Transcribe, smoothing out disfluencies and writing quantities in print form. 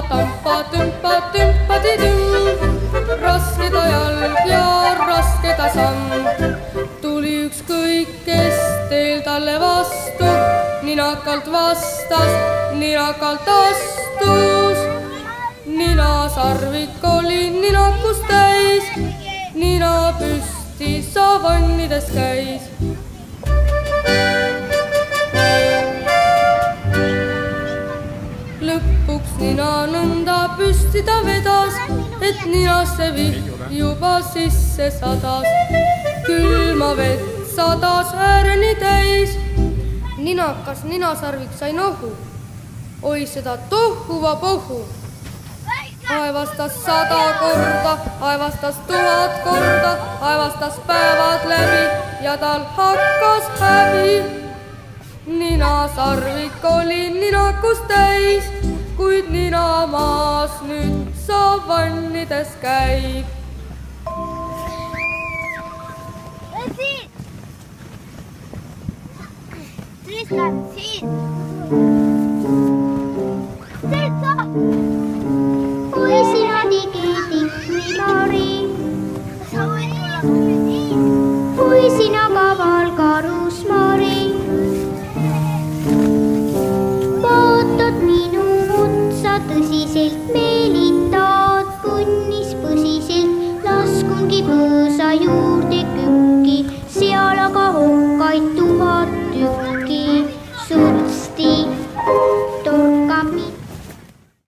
tampa, tümpa, tümpadi-tüm. Raske ta jalg ja raske ta samm. Tuli ükskõik, kes teel talle vastu, ninakalt vastas, ninakalt astus. Ninasarvik oli ninakust täis, nina püsti savannides käis. Lõpuks nina nõnda püsti ta vedas, et ninasse vihm juba sisse sadas. Külma vett sadas ääreni täis. Ninakas ninasarvik sai nohu. Oi seda tohuva pohu. Aevastas 100 korda, aevastas 1000 korda, aevastas päevad läbi ja tal hakkas häbi. Ninasarvik oli ninakust täis, kuid nina maas nüüd savannides käib. Siit! Tristan, siit! Siit sa!